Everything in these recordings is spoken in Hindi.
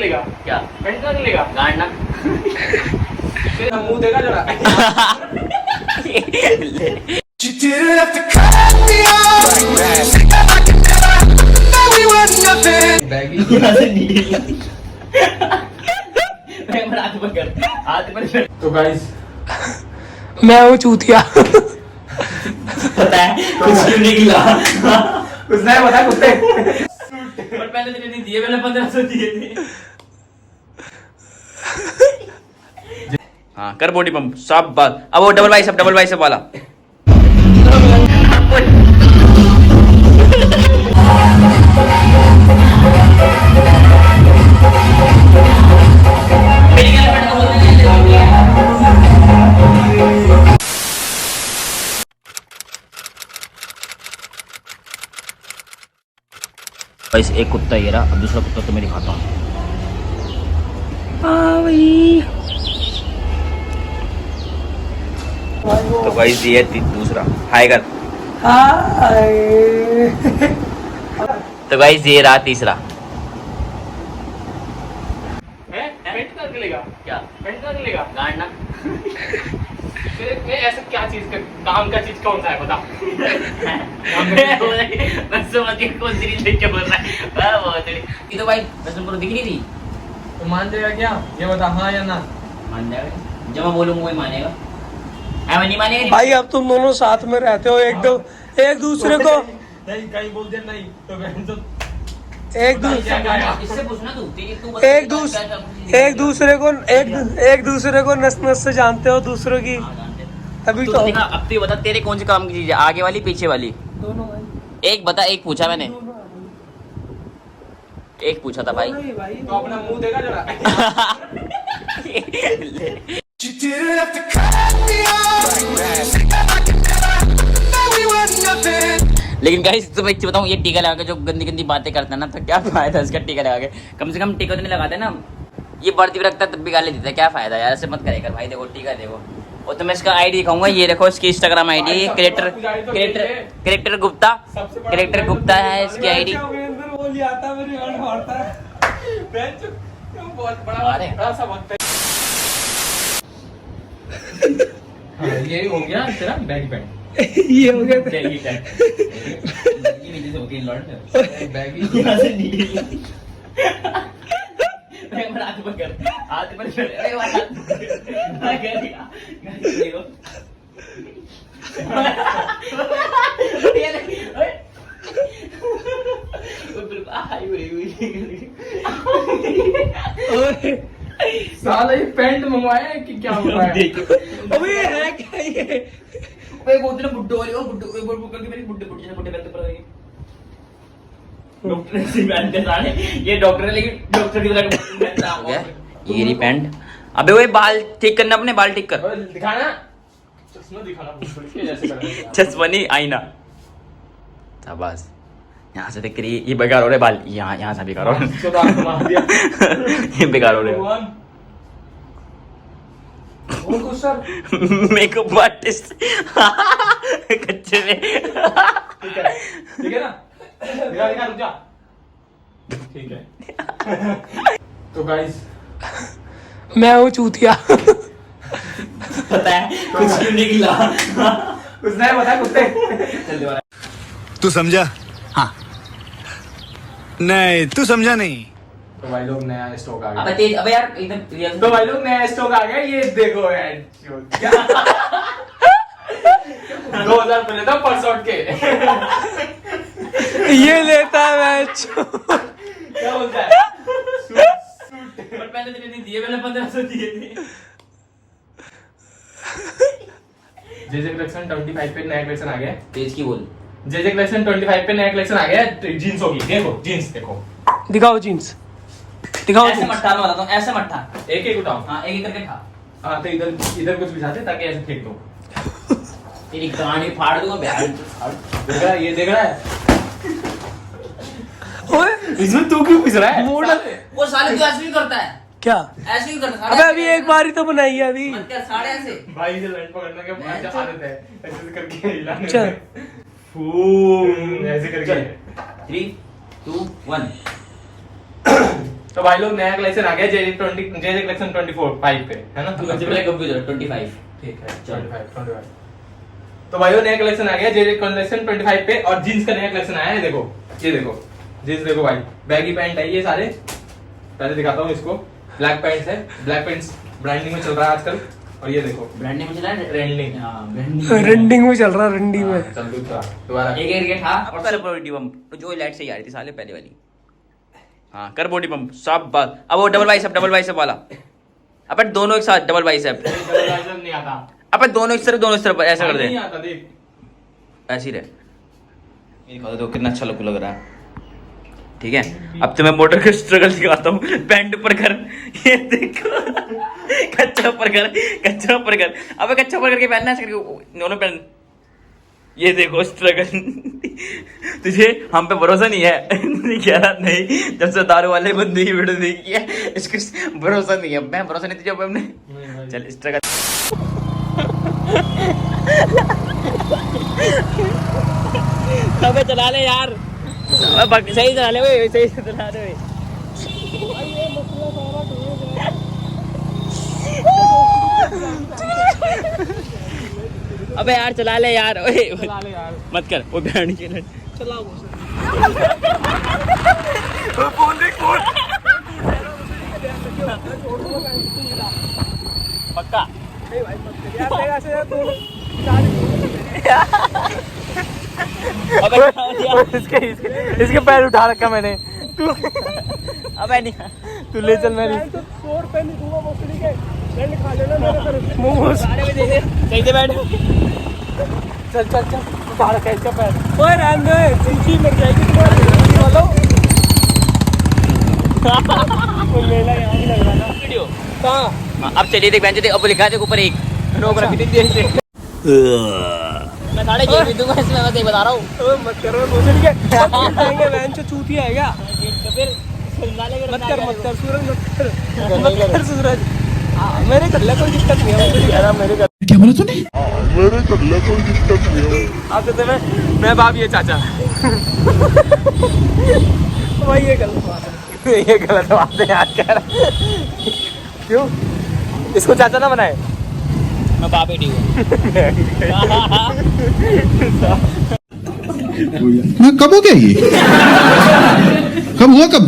लेगा क्या पेंट का लेगा गांडा तेरा मुंह देगा जरा तो गाइस मैं हूँ चूतिया। पता है कुछ क्यों निकला कुछ नहीं पता कुत्ते पर पहले तो नहीं दिए, मैंने 1500 दिए थे। हाँ कर बॉडी पंप सब बात। अब वो डबल बाइसेप वाला गाइस एक कुत्ता ये रहा, अब दूसरा कुत्ता तो मैं दिखाता हूँ। तो गाइस ये दूसरा हाय कर। तो गाइस ये रहा तीसरा। पेंट का लेगा क्या पेंट का लेगा गांडा ऐसा क्या चीज का काम का चीज कौन सा है बता मैं समझ गया कौन सी रील देख बोल रहा है। ये तो भाई बस तुमको दिख नहीं थी। तो मान जाएगा क्या ये बता हाँ या ना मान जाएगा जब मैं बोलूंगा वही मानेगा। मैं नहीं मानेगा भाई अब तुम दोनों साथ में रहते हो, एक दूसरे को नहीं कहीं बोल दे नहीं तो बहन तो इससे पूछना तू बता एक दूसरे को नस नस से जानते हो दूसरों की। अभी तो देखा, अब तू बता तेरे कौन से काम की चीज है, आगे वाली पीछे वाली? दोनों भाई, एक बता, एक पूछा मैंने, एक पूछा था भाई। तो अपना मुंह देगा जरा लेकिन गाइस तुम्हें एक चीज बताऊं, ये टीका लगा के जो गंदी गंदी बातें करता है ना, तो क्या फायदा इसका टीका लगा के? कम से कम टीका तो नहीं लगाते ना, ये बढ़ती भी रखता है तब भी गाली देता है, क्या फायदा यार? ऐसे मत करे कर भाई। देखो टीका देखो, और तुम्हें इसका आईडी दिखाऊंगा, ये देखो इसकी इंस्टाग्राम आईडी करेक्टर गुप्ता है इसकी आईडी। ये हो गया तेरा बैग पैंट ये हो गया साला ये पैंट मंगवाया है कि क्या मंगवाया है? अबे ये है क्या ये? भाई वो तेरे बुड्ढे वाली, वो बुड्ढे करके मेरी बुड्ढे करते पर रही डॉक्टर से पहनते सारे, ये डॉक्टर है लेकिन डॉक्टर की तरह पहनता है। ये रही पैंट। अबे वो बाल ठीक करना, अपने बाल ठीक कर। दिखाना चश्मा दिखाना जैसे करना चश्मा नहीं, आईना। शाबाश। यहाँ से देख रही, ये बेकार हो रहे बाल, यहाँ से बेकार हो रहे, ये बेकार हो रहे। मेकअप आर्टिस्ट कच्चे में। ठीक है ना, दिखा रुक जा। ठीक है तो गाइस मैं हूँ चूतिया। पता है कुछ क्यों निकला कुछ नहीं पता कुत्ते तू समझा? हाँ नहीं तू समझा नहीं। तो भाई लोग नया स्टॉक आ अबे गया। तेज, अबे यार एकदम तो भाई लोग नया स्टॉक आ गया, ये देखो यार 2000 मिले था पर शॉट के। ये लेता है मैच। क्या बोलता है? पर पहले तो नहीं दिए, मैंने 1500 दिए थे। जेजे कलेक्शन 25 पे नया कलेक्शन आ गया। तेज की बोल। जेजे कलेक्शन 25 पे नया कलेक्शन आ गया, जींस होगी। देखो जींस देखो, दिखाओ जीन्स, दिखाओ ऐसे जीन्स। मट्ठा, मैं बताता हूँ, ऐसे मट्ठा। एक एक उठाओ। हाँ एक करके खा। हाँ तो इधर कुछ बिछाते ताकि ऐसे फेंक दो। तेरी गाड़ी फाड़ दूंगा बिहार। देख रहा है, ये देख रहा है, ओए इसमें तू क्यों पिस रहा है? मोड़ वो साले तो ऐसे ही करता है, क्या? ऐसे ही करता है। अबे अभी एक बार ही तो बनाई है अभी। मत कर साढ़े ऐसे। भाई से लाइन पकड़ने के बाद जो आदत है ऐसे करके हिलाने चल। में। फूम ऐसे करके। 3 2 1 तो भाई लोग नया कलेक्शन आ गया जे कलेक्शन 24 5 पे है ना। तू सबसे पहले कब 25 ठीक है चल। 25। तो भाई नया कलेक्शन आ गया जे कलेक्शन 25 पे और जींस का नया कलेक्शन आया है। देखो ये देखो जींस देखो भाई, बैगी पैंट है ये सारे। पहले दिखाता हूँ इसको, ब्लैक पैंट्स है, ब्लैक पैंट्स ब्रांडिंग में चल रहा है आजकल। और ये देखो ब्रांडिंग में चला है ट्रेंडिंग। हां ब्रांडिंग रंडिंग में चल रहा, रंडिंग में। चल दूसरा दोबारा एक था और पहले बॉडी पंप तो जो लाइट से ही आ रही थी साले पहले वाली। हाँ कर बॉडी पंप सब बात। अब वो डबल बाइसेप वाला अपन दोनों एक साथ डबल बाइसेप नहीं आता। अपन दोनों एक तरफ ऐसा कर दे नहीं आता देख ऐसे ही रहे। ये देखो कितना अच्छा लुक लग रहा है। ठीक है अब तो मैं मोटर का स्ट्रगल दिखाता हूँ। पैंट ऊपर कर, ये देखो कच्चा ऊपर कर। अबे कच्चा ऊपर करके पहनना है दोनों पहन। ये देखो स्ट्रगल। तुझे हम पे भरोसा नहीं है? नहीं कह रहा नहीं, जब से दारू वाले बंदे की वीडियो देखी है इसको भरोसा नहीं है। मैं भरोसा नहीं तुझे अब हमने। चल स्ट्रगल। अबे चला ले यार, सही चला ले भाई, सही से चला ले भाई। अबे यार चला ले यार, ओए मत कर वो बैंड के चला पक्का इसके पैर उठा रखा मैंने। तू अबे नहीं तू ले चल मेरी। मोमोज सही से बैठ। चल उठा रखा है इसका पैर। ओए रहने दे, चिंची मर जाएगी तुम्हारी वालों। मेला यहाँ भी लग रहा ना वीडियो। कहाँ? अब चलिए देख बेंच देख, अब लिखा है ऊपर एक रोक रखी थी देर से। मैं साढ़े 6 दूंगा इसमें, मैं सही बता रहा हूँ। ओए मत करो मुझे नहीं बेंच चूतिया है क्या? तो फिर मत कर सूरज मत कर सूरज। मेरे कर ले कोई दिक्कत नहीं है, मुझे कह रहा मेरे कर। क्या बोला तूने? अब तो मैं बाप ये चाचा। भाई ये गलत बात है यार, कह रहा क्यों इसको चाचा ना बनाए? मैं बाप बेटी हूँ। हाँ कब हो गया ये? कब हुआ कब?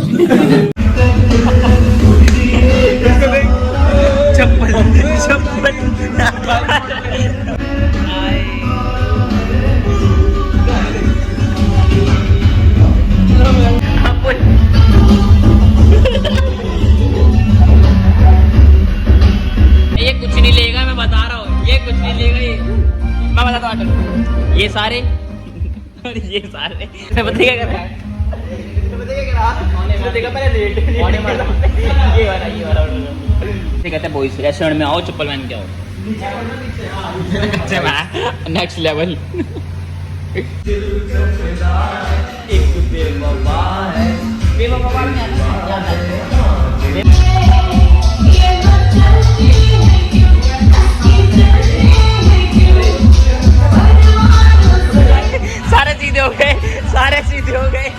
ये कुछ नहीं लेगा, मैं बता रहा हूँ, ये कुछ नहीं लेगा। ये मैं बताता हूँ, ये सारे और ये सारे मैं पता क्या कर रहा है? कहते बॉयज रेस्टोरेंट में आओ चप्पल पहन के आओ। Next level. सारे सीधे हो गए।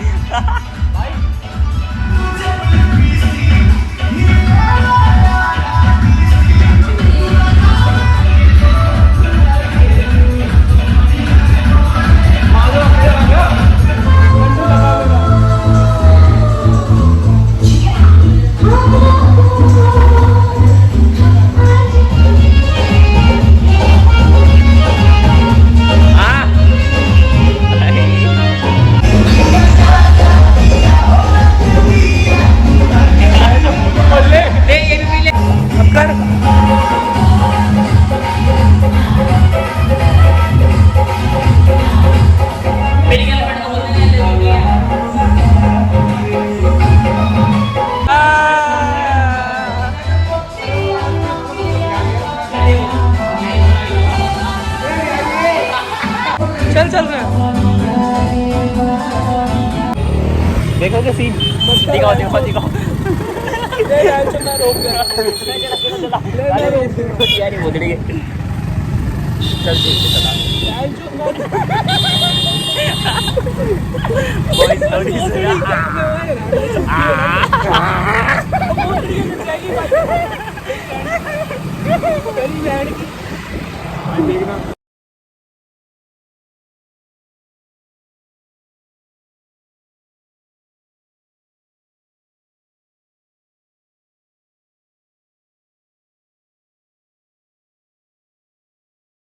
चल रहे देखोगे सीन? दिखाओ मैं रोक दे चल ठीक है चला। Boys, slowly से देखना